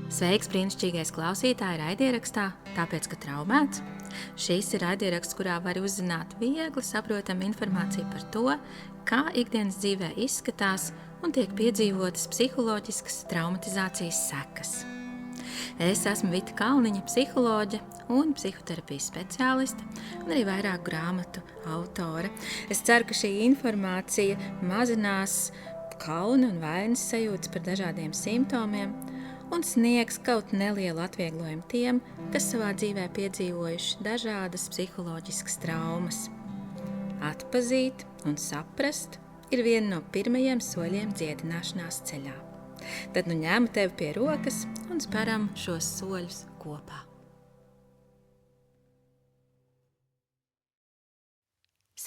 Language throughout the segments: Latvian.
Sveiks, brīnišķīgais klausītāji raidierakstā, tāpēc, ka traumēts. Šis ir raidieraksts, kurā var uzzināt viegli saprotamu informāciju par to, kā ikdienas dzīvē izskatās un tiek piedzīvotas psiholoģiskas traumatizācijas sekas. Es esmu Vita Kalniņa, psiholoģe un psihoterapijas speciāliste, un arī vairāku grāmatu autore. Es ceru, ka šī informācija mazinās kauna un vainas sajūtas par dažādiem simptomiem un sniegs kaut nelielu atvieglojumu tiem, kas savā dzīvē piedzīvojuši dažādas psiholoģiskas traumas. Atpazīt un saprast ir viena no pirmajiem soļiem dziedināšanās ceļā. Tad nu ņemu tevi pie rokas un speram šos soļus kopā.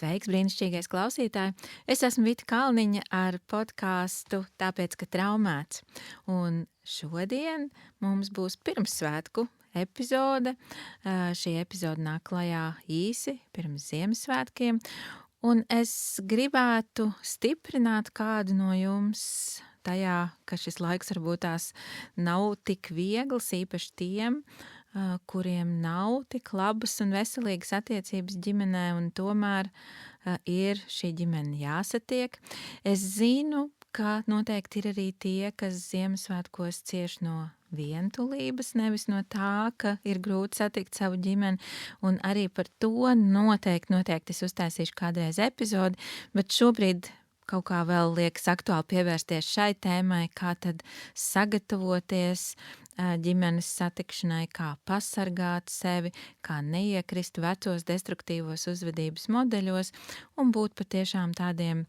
Sveiks, brīnišķīgais klausītāji! Es esmu Vita Kalniņa ar podkāstu Tāpēc, ka traumēts. Un šodien mums būs pirmssvētku epizode. Šī epizode nāk klajā īsi pirms Ziemassvētkiem. Un es gribētu stiprināt kādu no jums tajā, ka šis laiks varbūt tās nav tik viegls, īpaši tiem, kuriem nav tik labas un veselīgas attiecības ģimenē, un tomēr ir šī ģimene jāsatiek. Es zinu, ka noteikti ir arī tie, kas Ziemassvētkos cieš no vientulības, nevis no tā, ka ir grūti satikt savu ģimeni, un arī par to noteikti es uztaisīšu kādreiz epizodi, bet šobrīd kaut kā vēl liekas aktuāli pievērsties šai tēmai, kā tad sagatavoties ģimenes satikšanai, kā pasargāt sevi, kā neiekrist vecos destruktīvos uzvedības modeļos un būt patiešām tādiem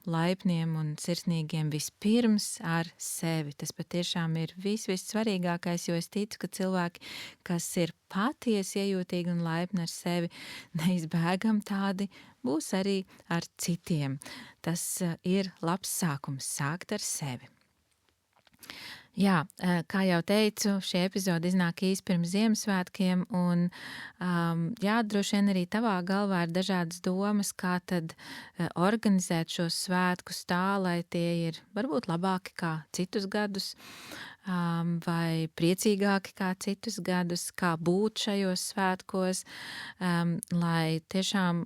laipniem un sirsnīgiem vispirms ar sevi. Tas patiešām ir vissvarīgākais, jo es ticu, ka cilvēki, kas ir patiesi iejūtīgi un laipni ar sevi, neizbēgam tādi būs arī ar citiem. Tas ir labs sākums sākt ar sevi. Jā, kā jau teicu, šī epizode iznāk īsi pirms Ziemassvētkiem, un droši vien arī tavā galvā ir dažādas domas, kā tad organizēt šos svētkus tā, lai tie ir varbūt labāki kā citus gadus, vai priecīgāki kā citus gadus, kā būt šajos svētkos, lai tiešām,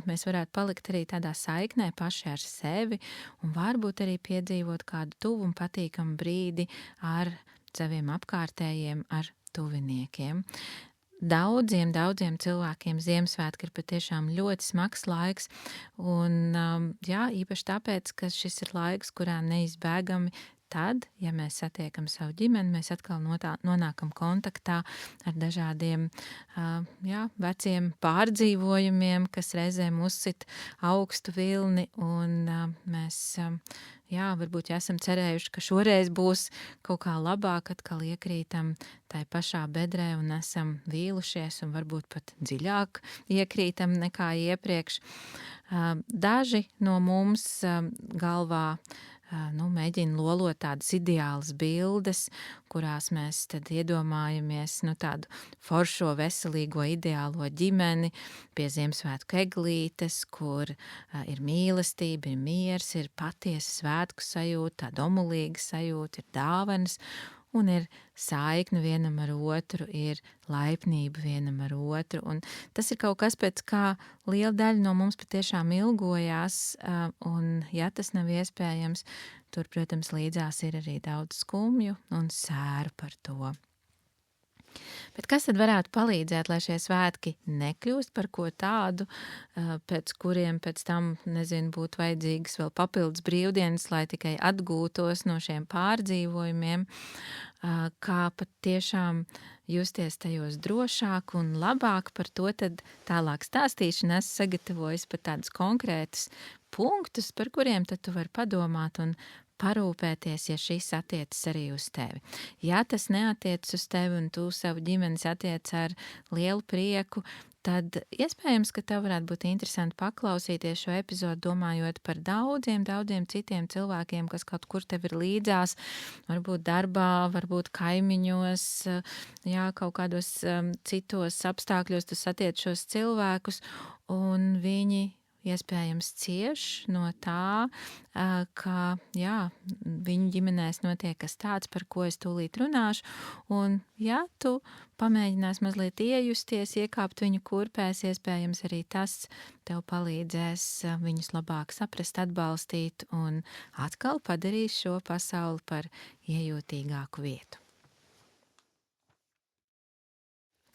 mēs varētu palikt arī tādā saiknē paši ar sevi un varbūt arī piedzīvot kādu tuvu un patīkamu brīdi ar saviem apkārtējiem, ar tuviniekiem. Daudziem cilvēkiem Ziemassvētki ir patiešām ļoti smags laiks, un īpaši tāpēc, ka šis ir laiks, kurā neizbēgami tad, ja mēs satiekam savu ģimeni, mēs atkal nonākam kontaktā ar dažādiem veciem pārdzīvojumiem, kas reizēm uzsit augstu vilni, un mēs varbūt esam cerējuši, ka šoreiz būs kaut kā labāk, atkal iekrītam tai pašā bedrē un esam vīlušies un varbūt pat dziļāk iekrītam nekā iepriekš. Daži no mums galvā mēģina lolot tādas ideālas bildes, kurās mēs tad iedomājamies tādu foršo, veselīgo, ideālo ģimeni pie Ziemassvētku eglītes, kur ir mīlestība, ir miers, ir patiesa svētku sajūta, tāda omulīga sajūta, ir dāvanas un ir saikne vienam ar otru, ir laipnība vienam ar otru. Un tas ir kaut kas, pēc kā liela daļa no mums patiešām ilgojās, un ja tas nav iespējams, tur, protams, līdzās ir arī daudz skumju un sēru par to. Bet kas tad varētu palīdzēt, lai šie svētki nekļūst par ko tādu, pēc kuriem pēc tam, būtu vajadzīgas vēl papildus brīvdienas, lai tikai atgūtos no šiem pārdzīvojumiem, kā pat tiešām justies tajos drošāk un labāk. Par to tad tālāk stāstīšana es sagatavoju pat tādus konkrētus punktus, par kuriem tad tu vari padomāt un parūpēties, ja šis attiecas arī uz tevi. Ja tas neatiecas uz tevi un tu savu ģimenes attiec ar lielu prieku, tad iespējams, ka tev varētu būt interesanti paklausīties šo epizodu, domājot par daudziem citiem cilvēkiem, kas kaut kur tev ir līdzās, varbūt darbā, varbūt kaimiņos, kaut kādos citos apstākļos tu satiec šos cilvēkus, un viņi iespējams cieš no tā, ka, jā, viņu ģimenēs notiek kas tāds, par ko es tūlīt runāšu, un, ja tu pamēģinās mazliet iejusties, iekāpt viņu kurpēs, iespējams arī tas tev palīdzēs viņus labāk saprast, atbalstīt un atkal padarīs šo pasauli par iejūtīgāku vietu.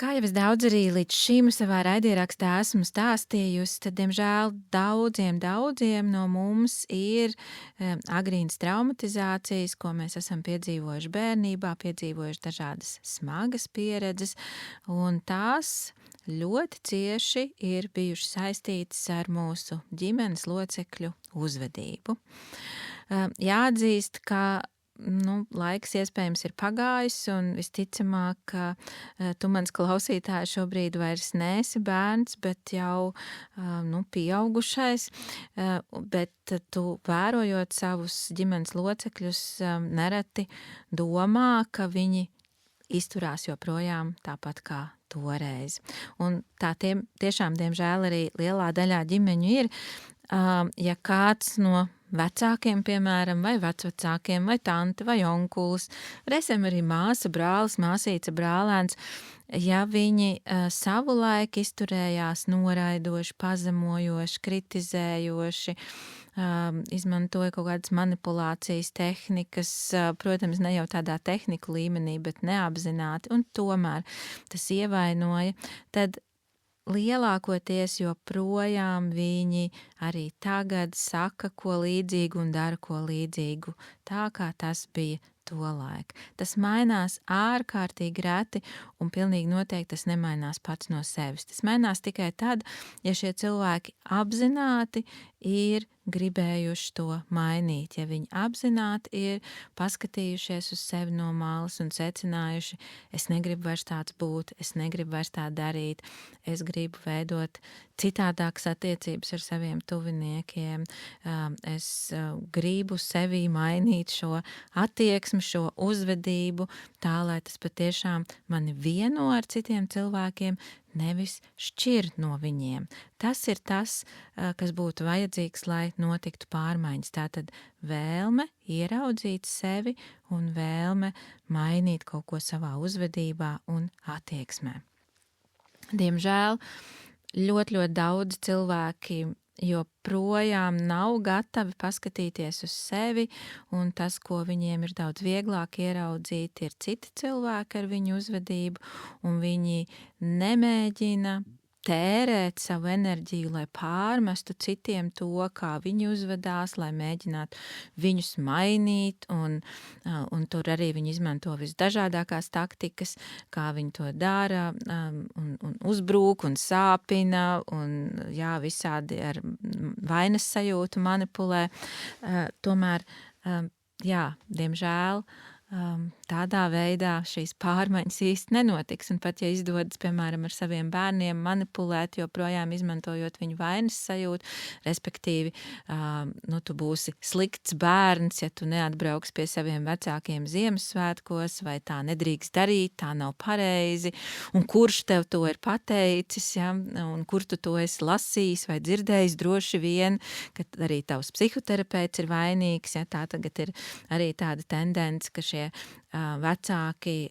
Kā jau es daudz arī līdz šim savā raidierakstā esmu stāstījusi, tad, diemžēl, daudziem no mums ir agrīnas traumatizācijas, ko mēs esam piedzīvojuši bērnībā, piedzīvojuši dažādas smagas pieredzes, un tās ļoti cieši ir bijušas saistītas ar mūsu ģimenes locekļu uzvedību. Jāatzīst, ka laiks iespējams ir pagājis, un visticamāk, ka tu mans klausītājs šobrīd vairs neesi bērns, bet jau pieaugušais, bet tu vērojot savus ģimenes locekļus nereti domā, ka viņi izturās joprojām tāpat kā toreiz. Un tā tiešām, diemžēl, arī lielā daļā ģimeņu ir, ja kāds no vecākiem, piemēram, vai vecvecākiem, vai tanti, vai onkulis, reizēm arī māsa, brālis, māsīca, brālēns, ja viņi savulaik izturējās noraidoši, pazemojoši, kritizējoši, izmantoja kaut kādas manipulācijas tehnikas, protams, ne jau tādā tehniku līmenī, bet neapzināti, un tomēr tas ievainoja, tad lielākoties joprojām viņi arī tagad saka ko līdzīgu un dara ko līdzīgu, tā kā tas bija tolaik. Tas mainās ārkārtīgi reti, un pilnīgi noteikti tas nemainās pats no sevis. Tas mainās tikai tad, ja šie cilvēki apzināti ir gribējuši to mainīt, ja viņi apzināti ir paskatījušies uz sevi no malas un secinājuši, es negribu vairs tāds būt, es negribu vairs tā darīt, es gribu veidot citādākas attiecības ar saviem tuviniekiem, es gribu sevī mainīt šo attieksmi, šo uzvedību, tā, lai tas patiešām mani vieno ar citiem cilvēkiem, nevis šķir no viņiem. Tas ir tas, kas būtu vajadzīgs, lai notiktu pārmaiņas. Tātad vēlme ieraudzīt sevi un vēlme mainīt kaut ko savā uzvedībā un attieksmē. Diemžēl ļoti daudz cilvēki joprojām nav gatavi paskatīties uz sevi, un tas, ko viņiem ir daudz vieglāk ieraudzīt, ir citi cilvēki ar viņu uzvedību, un viņi nemēģina tērēt savu enerģiju, lai pārmestu citiem to, kā viņi uzvedās, lai mēģinātu viņus mainīt, un tur arī viņi izmanto visdažādākās taktikas, kā viņi to dara, un uzbrūk un sāpina, un jā, visādi ar vainas sajūtu manipulē. Tomēr, jā, diemžēl, tādā veidā šīs pārmaiņas īsti nenotiks, un pat ja izdodas, piemēram, ar saviem bērniem manipulēt, joprojām izmantojot viņu vainas sajūtu, respektīvi, tu būsi slikts bērns, ja tu neatbrauks pie saviem vecākiem Ziemassvētkos, vai tā nedrīkst darīt, tā nav pareizi, un kurš tev to ir pateicis, ja, un kur tu to esi lasījis vai dzirdējis, droši vien, ka arī tavs psihoterapeits ir vainīgs, ja, tā tagad ir arī tāda tendence, ka šie vecāki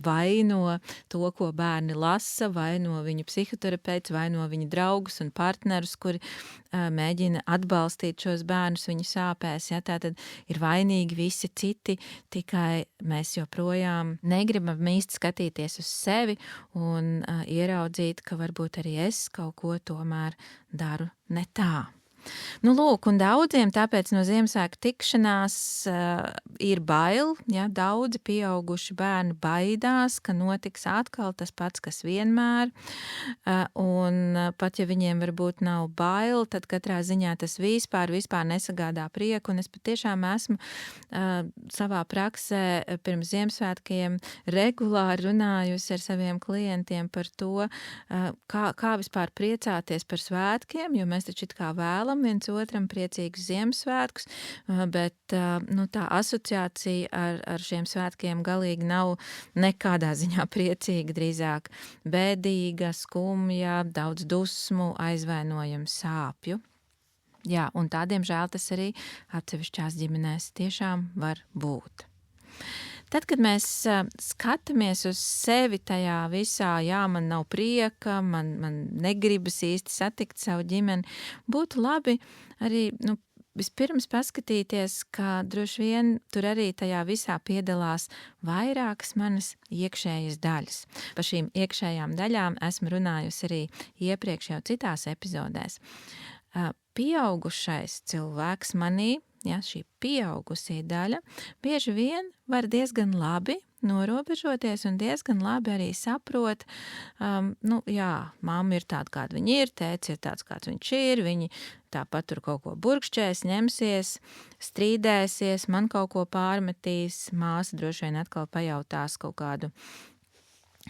vaino to, ko bērni lasa, vaino viņu psihoterapeits, vaino viņu draugus un partnerus, kuri mēģina atbalstīt šos bērnus viņu sāpēs. Ja? Tātad ir vainīgi visi citi, tikai mēs joprojām negribam īsti skatīties uz sevi un ieraudzīt, ka varbūt arī es kaut ko tomēr daru ne tā. Lūk, un daudziem tāpēc no Ziemassvētku tikšanās ir bail, ja, daudzi pieauguši bērni baidās, ka notiks atkal tas pats, kas vienmēr, un pat ja viņiem varbūt nav bail, tad katrā ziņā tas vispār nesagādā prieku, un es patiešām esmu savā praksē pirms Ziemassvētkiem regulāri runājusi ar saviem klientiem par to, kā vispār priecāties par svētkiem, jo mēs taču it kā vēlam viens otram priecīgus Ziemassvētkus, bet tā asociācija ar šiem svētkiem galīgi nav nekādā ziņā priecīga, drīzāk bēdīga, skumja, daudz dusmu, aizvainojam, sāpju. Jā, un tādiem žēl tas arī atsevišķās ģimenēs tiešām var būt. Tad, kad mēs skatāmies uz sevi tajā visā, jā, man nav prieka, man negribas īsti satikt savu ģimeni, būtu labi arī, vispirms paskatīties, ka droši vien tur arī tajā visā piedalās vairākas manas iekšējas daļas. Par šīm iekšējām daļām esmu runājusi arī iepriekš jau citās epizodēs. Pieaugušais cilvēks manī, ja, šī pieaugusī daļa, bieži vien var diezgan labi norobežoties un diezgan labi arī saprot, jā, mamma ir tāda, kāda viņa ir, tētis ir tāds, kāds viņš ir, viņi tāpat tur kaut ko burkšķēs, ņemsies, strīdēsies, man kaut ko pārmetīs, māsa droši vien atkal pajautās kaut kādu,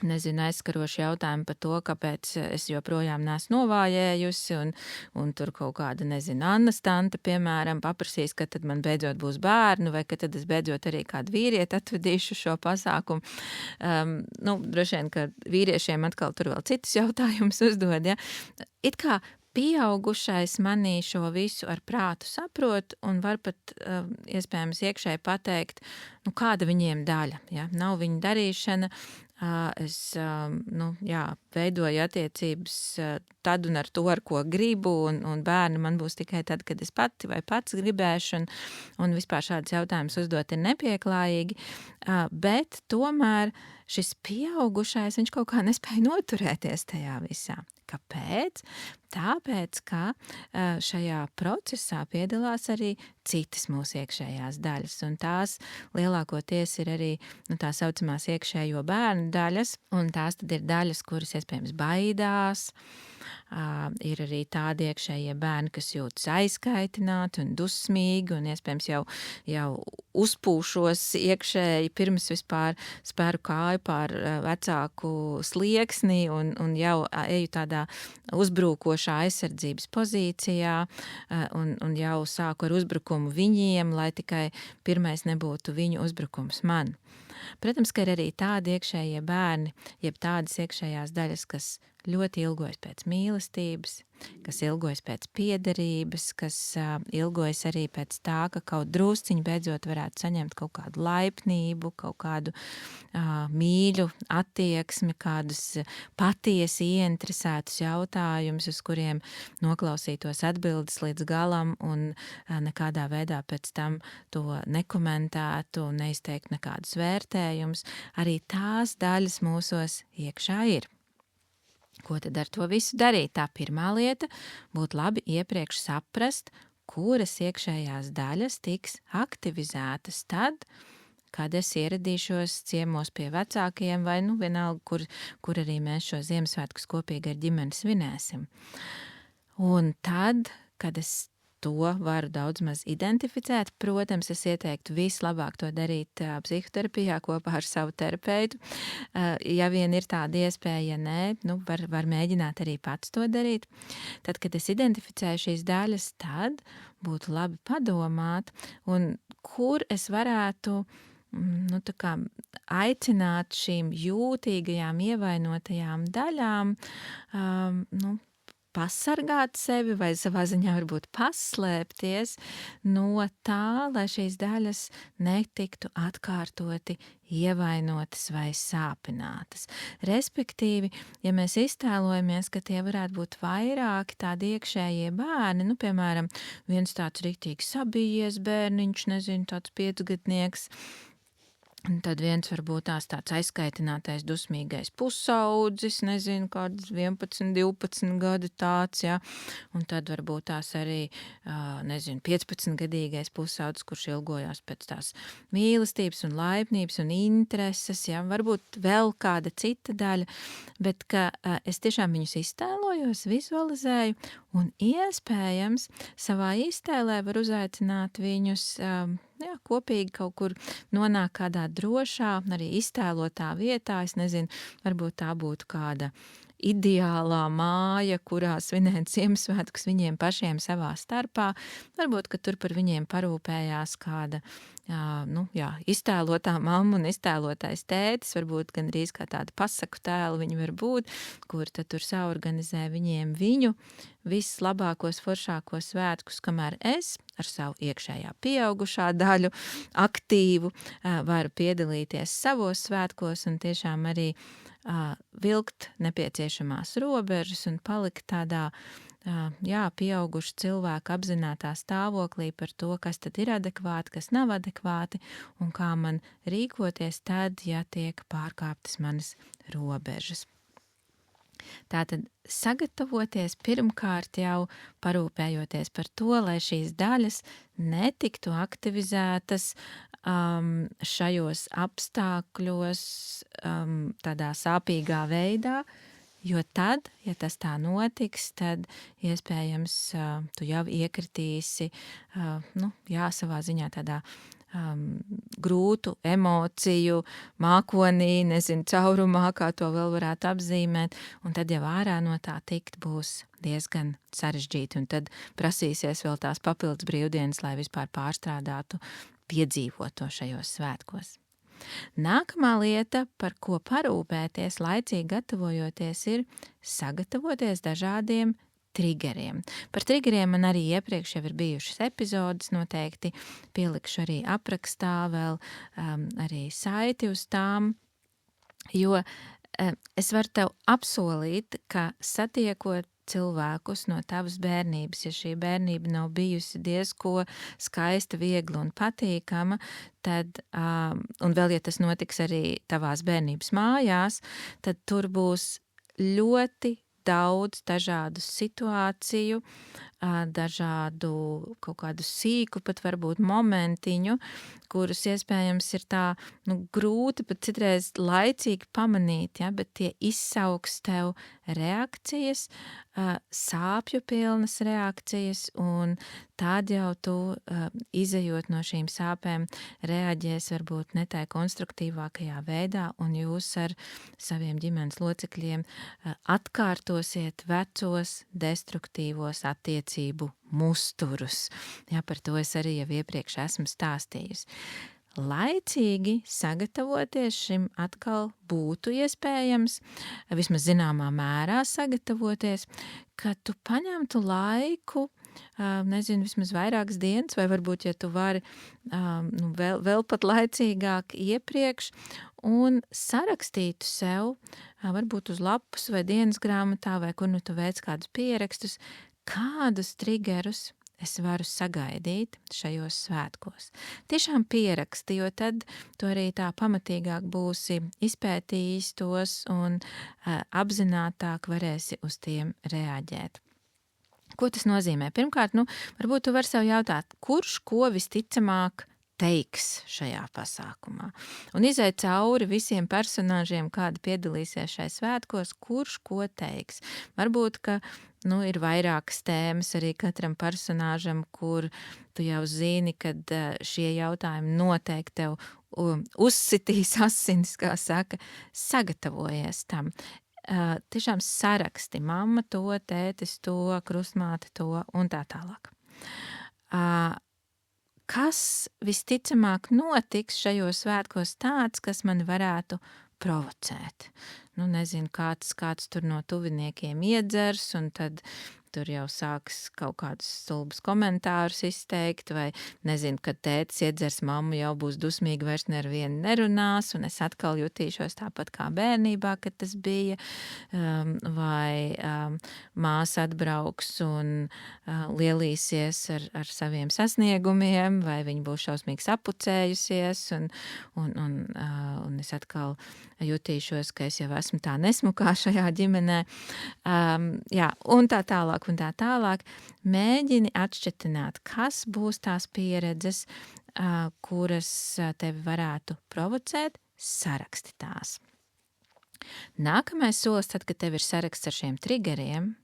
aizskarošu jautājumu par to, kāpēc es joprojām neesmu novājējusi, un tur kaut kāda, Annas tante, piemēram, paprasīs, ka tad man beidzot būs bērnu, vai ka tad es beidzot arī kādu vīrieti atvedīšu šo pasākumu. Droši vien, ka vīriešiem atkal tur vēl citus jautājumus uzdod, ja. It kā pieaugušais manī šo visu ar prātu saprot un var pat iespējams iekšēji pateikt, kāda viņiem daļa, ja, nav viņa darīšana. Es veidoju attiecības tad un ar to, ar ko gribu, un bērni man būs tikai tad, kad es pati vai pats gribēšu, un vispār šādas jautājumas uzdot ir nepieklājīgi, bet tomēr šis pieaugušais, viņš kaut kā nespēja noturēties tajā visā. Kāpēc? Tāpēc, ka šajā procesā piedalās arī citas mūsu iekšējās daļas, un tās lielākoties ir arī tā saucamās iekšējo bērnu daļas, un tās tad ir daļas, kuras iespējams baidās. Ir arī tādi iekšējie bērni, kas jūtas aizkaitināti un dusmīgi, un iespējams jau uzpūšos iekšēji pirms vispār spēru kāju pār vecāku slieksni un jau eju tādā uzbrukošā aizsardzības pozīcijā un jau sāku ar uzbrukumu viņiem, lai tikai pirmais nebūtu viņu uzbrukums man. Protams, ka ir arī tādi iekšējie bērni, jeb tādas iekšējās daļas, kas ļoti ilgojas pēc mīlestības, kas ilgojas pēc piederības, kas ilgojas arī pēc tā, ka kaut drusciņi beidzot varētu saņemt kaut kādu laipnību, kaut kādu mīļu attieksmi, kādus patiesi ieinteresētus jautājumus, uz kuriem noklausītos atbildes līdz galam un nekādā veidā pēc tam to nekomentētu un neizteikt nekādus vērtējumus. Arī tās daļas mūsos iekšā ir. Ko tad ar to visu darīt? Tā pirmā lieta būtu labi iepriekš saprast, kuras iekšējās daļas tiks aktivizētas tad, kad es ieradīšos ciemos pie vecākiem vai vienalga, kur arī mēs šo Ziemassvētkus kopīgi ar ģimeni svinēsim. Un tad, kad es to varu daudz maz identificēt, protams, es ieteiktu vislabāk to darīt psihoterapijā kopā ar savu terapeitu. Ja vien ir tāda iespēja, ja nē, var mēģināt arī pats to darīt. Tad, kad es identificēju šīs daļas, tad būtu labi padomāt, un kur es varētu aicināt šīm jūtīgajām, ievainotajām daļām, pasargāt sevi vai savā ziņā varbūt paslēpties no tā, lai šīs daļas netiktu atkārtoti ievainotas vai sāpinātas. Respektīvi, ja mēs iztēlojamies, ka tie varētu būt vairāki tādi iekšējie bērni, piemēram, viens tāds riktīgi sabijies bērniņš, tāds 5-gadnieks, un tad viens varbūt tāds aizskaitinātais, dusmīgais pusaudzis, kāds 11, 12 gadu tāds, ja, un tad varbūt tās arī, 15-gadīgais pusaudzis, kurš ilgojās pēc tās mīlestības un laipnības un intereses, ja, varbūt vēl kāda cita daļa, bet ka es tiešām viņus iztēlojos, vizualizēju, un iespējams savā iztēlē var uzaicināt viņus, kopīgi kaut kur nonāk kādā drošā, arī iztēlotā vietā, varbūt tā būtu kāda ideālā māja, kurā svinēt Ziemassvētkus viņiem pašiem savā starpā, varbūt, ka tur par viņiem parūpējās kāda iztēlotā mamma un iztēlotais tētis, varbūt gandrīz kā tāda pasaku tēlu viņi var būt, kur tad tur saorganizē viņu vislabākos, foršākos svētkus, kamēr es ar savu iekšējā pieaugušā daļu aktīvu varu piedalīties savos svētkos un tiešām arī vilkt nepieciešamās robežas un palikt tādā pieaugušu cilvēku apzinātā stāvoklī par to, kas tad ir adekvāti, kas nav adekvāti un kā man rīkoties tad, ja tiek pārkāptas manas robežas. Tātad sagatavoties pirmkārt jau parūpējoties par to, lai šīs daļas netiktu aktivizētas šajos apstākļos tādā sāpīgā veidā, jo tad, ja tas tā notiks, tad iespējams tu jau iekritīsi, savā ziņā tādā grūtu emociju mākonī, caurumā, kā to vēl varētu apzīmēt, un tad jau ārā no tā tikt būs diezgan sarežģīti, un tad prasīsies vēl tās papildus brīvdienas, lai vispār pārstrādātu piedzīvoto šajos svētkos. Nākamā lieta, par ko parūpēties, laicīgi gatavojoties, ir sagatavoties dažādiem triggeriem. Par triggeriem man arī iepriekš jau ir bijušas epizodes, noteikti pielikšu arī aprakstā vēl arī saiti uz tām, jo es varu tev apsolīt, ka satiekot cilvēkus no tavas bērnības, ja šī bērnība nav bijusi diezko skaista, viegla un patīkama, tad, un vēl, ja tas notiks arī tavās bērnības mājās, tad tur būs ļoti daudz dažādu situāciju, dažādu kaut kādu sīku, pat varbūt momentiņu, kurus iespējams ir tā grūti pat citreiz laicīgi pamanīt, bet tie izsauks tev reakcijas, sāpju pilnas reakcijas, un tad jau tu, izejot no šīm sāpēm, reaģēs varbūt ne tā konstruktīvākajā veidā, un jūs ar saviem ģimenes locekļiem atkārtosiet vecos destruktīvos attiecību musturus. Jā, par to es arī jau iepriekš esmu stāstījusi. Laicīgi sagatavoties šim atkal būtu iespējams, vismaz zināmā mērā sagatavoties, ka tu paņemtu laiku, vismaz vairākas dienas, vai varbūt, ja tu vari vēl pat laicīgāk iepriekš, un sarakstītu sev, varbūt uz lapas vai dienas grāmatā, vai kur tu veic kādus pierakstus, kādus triggerus es varu sagaidīt šajos svētkos. Tiešām pieraksti, jo tad tu arī tā pamatīgāk būsi izpētījis tos un apzinātāk varēsi uz tiem reaģēt. Ko tas nozīmē? Pirmkārt, varbūt tu vari sev jautāt, kurš ko visticamāk teiks šajā pasākumā. Un iziet cauri visiem personāžiem, kādi piedalīsies šai svētkos, kurš ko teiks. Varbūt, ka ir vairākas tēmas arī katram personāžam, kur tu jau zini, kad šie jautājumi noteikti tev uzsitīs asinis, kā saka, sagatavojies tam. Tiešām saraksti, mamma to, tētis to, krustmāte to un tā tālāk. Kas visticamāk notiks šajos svētkos tāds, kas mani varētu provocēt? Nezinu, kāds tur no tuviniekiem iedzers, un tad tur jau sāks kaut kādus stulbus komentārus izteikt, vai nezinu, kad tētis iedzers, mamma jau būs dusmīga, vairs nevienu nerunās, un es atkal jutīšos tāpat kā bērnībā, kad tas bija, vai māsa atbrauks un lielīsies ar saviem sasniegumiem, vai viņa būs šausmīgi sapucējusies, un es atkal jutīšos, ka es jau esmu tā nesmukā šajā ģimenē, un tā tālāk, mēģini atšķetināt, kas būs tās pieredzes, kuras tevi varētu provocēt, saraksti tās. Nākamais solis, tad, kad tev ir saraksts ar šiem triggeriem,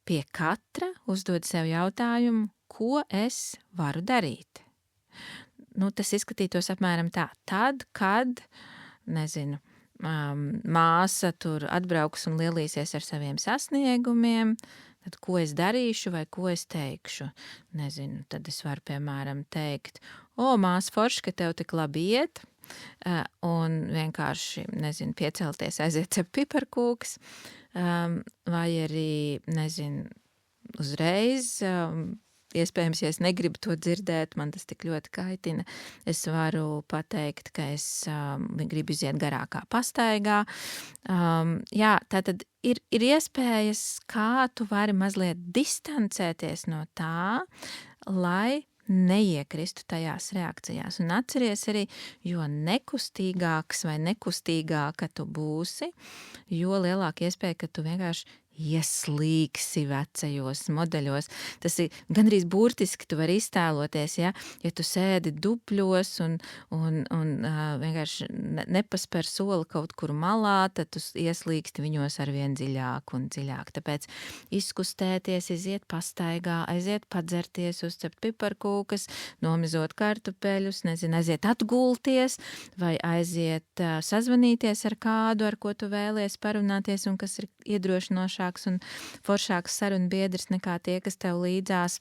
pie katra uzdod sev jautājumu, ko es varu darīt. Tas izskatītos apmēram tā, tad, kad, māsa tur atbrauks un lielīsies ar saviem sasniegumiem, tad ko es darīšu vai ko es teikšu? Tad es varu, piemēram, teikt, māsa forši, ka tev tik labi iet, un vienkārši, piecelties, aiziet cept piparkūkas, vai arī, uzreiz, iespējams, ja es negribu to dzirdēt, man tas tik ļoti kaitina, es varu pateikt, ka es gribu iziet garākā pastaigā. Tātad ir iespējas, kā tu vari mazliet distancēties no tā, lai neiekristu tajās reakcijās. Un atceries arī, jo nekustīgāks vai nekustīgāka tu būsi, jo lielāka iespēja, ka tu vienkārši ieslīgsi vecajos modeļos. Tas ir gandrīz burtiski, tu vari iztēloties, ja tu sēdi dubļos un vienkārši nepasper soli kaut kur malā, tad tu ieslīgsti viņos arvien dziļāk un dziļāk. Tāpēc izkustēties, iziet pastaigā, aiziet padzerties, uzcept piparkūkas, nomizot kartupeļus, aiziet atgulties vai aiziet sazvanīties ar kādu, ar ko tu vēlies parunāties un kas ir iedrošinošāk un foršāks sarunu biedrs nekā tie, kas tev līdzās.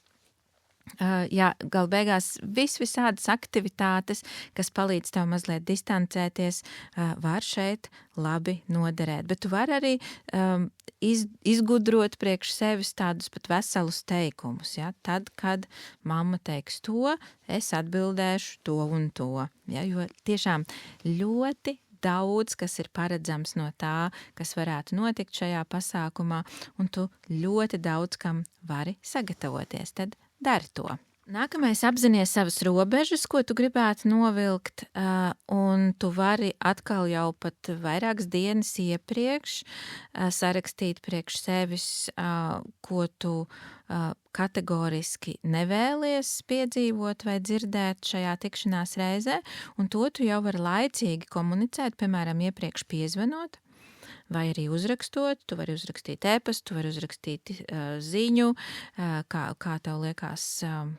Gal beigās visādas aktivitātes, kas palīdz tev mazliet distancēties, var šeit labi noderēt. Bet tu vari arī izgudrot priekš sevis tādus pat veselus teikumus. Ja? Tad, kad mamma teiks to, es atbildēšu to un to. Ja? Jo tiešām ļoti daudz, kas ir paredzams no tā, kas varētu notikt šajā pasākumā, un tu ļoti daudz kam vari sagatavoties. Tad dari to. Nākamais apzinies savas robežas, ko tu gribētu novilkt, un tu vari atkal jau pat vairākas dienas iepriekš sarakstīt priekš sevis, ko tu kategoriski nevēlies piedzīvot vai dzirdēt šajā tikšanās reizē, un to tu jau vari laicīgi komunicēt, piemēram, iepriekš piezvanot, vai arī uzrakstot, tu vari uzrakstīt e-pastu, tu vari uzrakstīt ziņu, kā tev liekas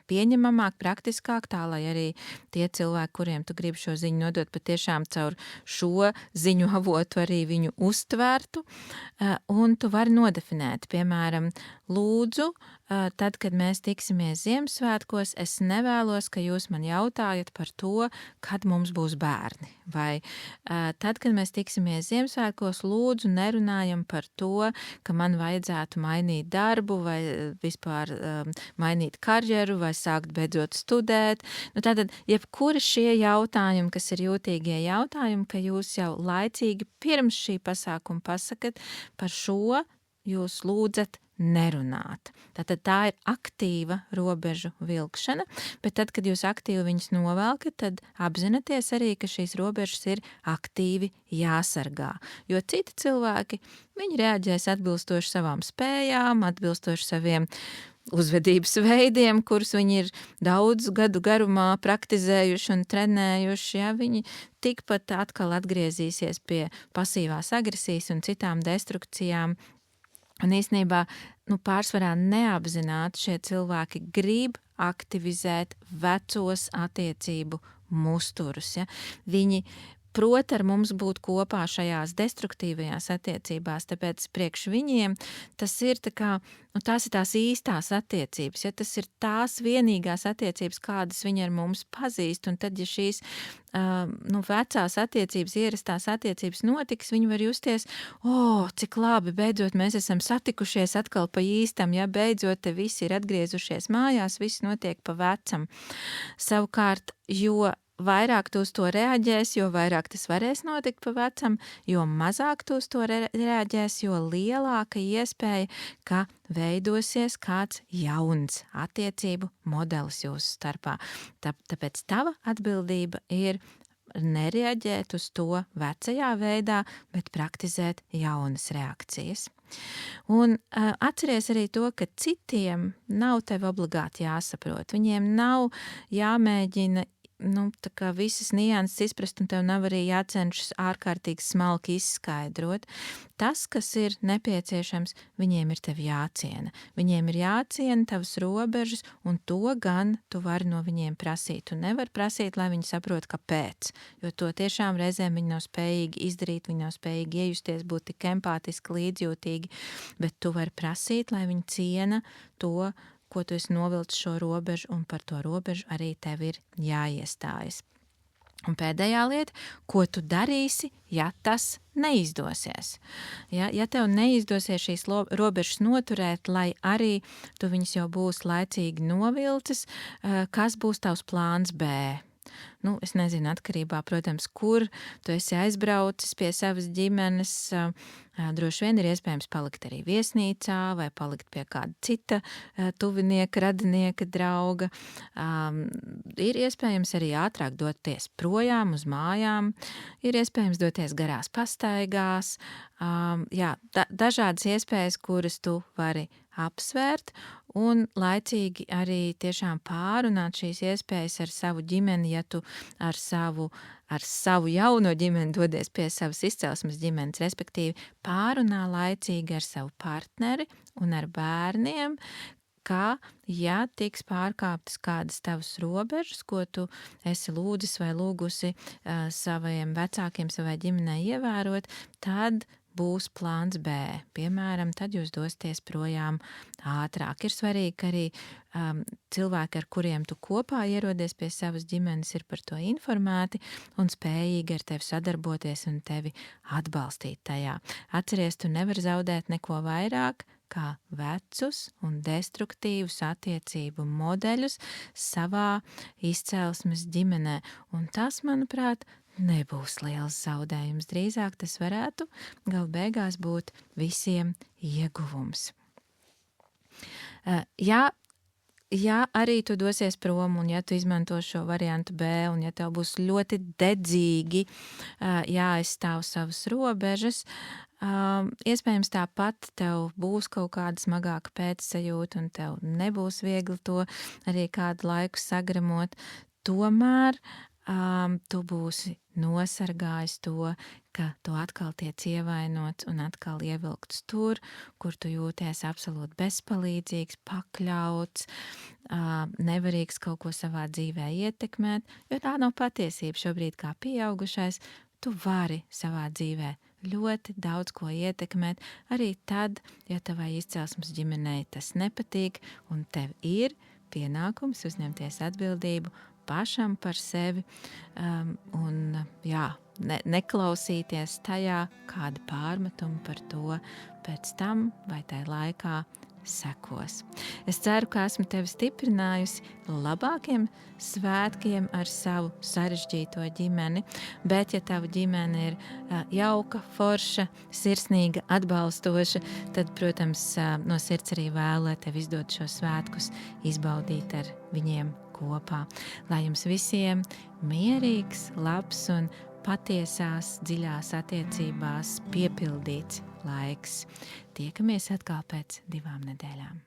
pieņemamāk, praktiskāk, tā, lai arī tie cilvēki, kuriem tu gribi šo ziņu nodot, patiešām caur šo ziņu avotu arī viņu uztvērtu, un tu vari nodefinēt, piemēram, lūdzu, tad, kad mēs tiksimies Ziemassvētkos, es nevēlos, ka jūs man jautājat par to, kad mums būs bērni. Vai tad, kad mēs tiksimies Ziemassvētkos, lūdzu, nerunājam par to, ka man vajadzētu mainīt darbu vai vispār mainīt karjeru vai sākt beidzot studēt. Tātad, jebkuri šie jautājumi, kas ir jūtīgie jautājumi, ka jūs jau laicīgi pirms šī pasākuma pasakat, par šo jūs lūdzat nerunāt. Tātad tā ir aktīva robežu vilkšana, bet tad, kad jūs aktīvi viņas novelkat, tad apzināties arī, ka šīs robežas ir aktīvi jāsargā. Jo citi cilvēki, viņi reaģēs atbilstoši savām spējām, atbilstoši saviem uzvedības veidiem, kurus viņi ir daudz gadu garumā praktizējuši un trenējuši, ja viņi tikpat atkal atgriezīsies pie pasīvās agresijas un citām destrukcijām. Un īstenībā, pārsvarā neapzināti šie cilvēki grib aktivizēt vecos attiecību musturus. Ja? Viņi prot ar mums būt kopā šajās destruktīvajās attiecībās, tāpēc priekš viņiem tas ir tās ir tās īstās attiecības, ja tas ir tās vienīgās attiecības, kādas viņi ar mums pazīst, un tad, ja šīs vecās attiecības, ierastās attiecības notiks, viņi var justies, cik labi, beidzot mēs esam satikušies atkal pa īstam, ja beidzot te visi ir atgriezušies mājās, viss notiek pa vecam. Savukārt, jo vairāk tu uz to reaģēs, jo vairāk tas varēs notikt pa vecam, jo mazāk tu uz to reaģēs, jo lielāka iespēja, ka veidosies kāds jauns attiecību modelis jūsu starpā. Tāpēc tava atbildība ir nereaģēt uz to vecajā veidā, bet praktizēt jaunas reakcijas. Un atceries arī to, ka citiem nav tev obligāti jāsaprot. Viņiem nav jāmēģina visas nianses izprast, un tev nav arī jācenšas ārkārtīgi smalki izskaidrot. Tas, kas ir nepieciešams, viņiem ir tev jāciena. Viņiem ir jāciena tavas robežas, un to gan tu vari no viņiem prasīt. Tu nevari prasīt, lai viņi saprot, kāpēc, jo to tiešām reizēm viņi nav spējīgi izdarīt, viņi nav spējīgi iejusties, būt tik empātiski, līdzjūtīgi, bet tu vari prasīt, lai viņi ciena to, ko tu esi novilcis šo robežu, un par to robežu arī tev ir jāiestājas. Un pēdējā lieta, ko tu darīsi, ja tas neizdosies. Ja tev neizdosies šīs robežas noturēt, lai arī tu viņas jau būsi laicīgi novilcis, kas būs tavs plāns B? Es nezinu, atkarībā, protams, kur tu esi aizbraucis pie savas ģimenes. Droši vien ir iespējams palikt arī viesnīcā vai palikt pie kāda cita tuvinieka, radinieka, drauga. Ir iespējams arī ātrāk doties projām uz mājām, ir iespējams doties garās pastaigās. Dažādas iespējas, kuras tu vari apsvērt un laicīgi arī tiešām pārunāt šīs iespējas ar savu ģimeni, ja tu ar savu jauno ģimeni dodies pie savas izcelsmes ģimenes, respektīvi pārunā laicīgi ar savu partneri un ar bērniem, kā, ja tiks pārkāptas kādas tavas robežas, ko tu esi lūdzis vai lūgusi saviem vecākiem, savai ģimenei ievērot, tad būs plāns B. Piemēram, tad jūs dosieties projām ātrāk. Ir svarīgi, ka arī cilvēki, ar kuriem tu kopā ierodies pie savas ģimenes, ir par to informēti un spējīgi ar tevi sadarboties un tevi atbalstīt tajā. Atceries, tu nevari zaudēt neko vairāk kā vecus un destruktīvus attiecību modeļus savā izcelsmes ģimenē. Un tas, manuprāt, nebūs liels zaudējums. Drīzāk tas varētu gal beigās būt visiem ieguvums. Ja arī tu dosies prom un ja tu izmanto šo variantu B un ja tev būs ļoti dedzīgi jāaizstāv savas robežas, iespējams tāpat tev būs kaut kāda smagāka pēcsajūta un tev nebūs viegli to arī kādu laiku sagramot. Tomēr tu būsi nosargājis to, ka tu atkal tiec ievainots un atkal ievilkts tur, kur tu jūties absolūti bezpalīdzīgs, pakļauts, nevarīgs kaut ko savā dzīvē ietekmēt, jo tā nav patiesība. Šobrīd kā pieaugušais, tu vari savā dzīvē ļoti daudz ko ietekmēt, arī tad, ja tavai izcelsmes ģimenei tas nepatīk un tev ir pienākums uzņemties atbildību pašam par sevi un neklausīties tajā, kāda pārmetuma par to pēc tam vai tajā laikā sekos. Es ceru, ka esmu tevi stiprinājusi labākiem svētkiem ar savu sarežģīto ģimeni, bet ja tava ģimene ir jauka, forša, sirsnīga, atbalstoša, tad, protams, no sirds arī vēlu, lai tev izdod šos svētkus izbaudīt ar viņiem kopā. Lai jums visiem mierīgs, labs un patiesās, dziļās attiecībās piepildīts laiks. Tiekamies atkal pēc 2 nedēļām.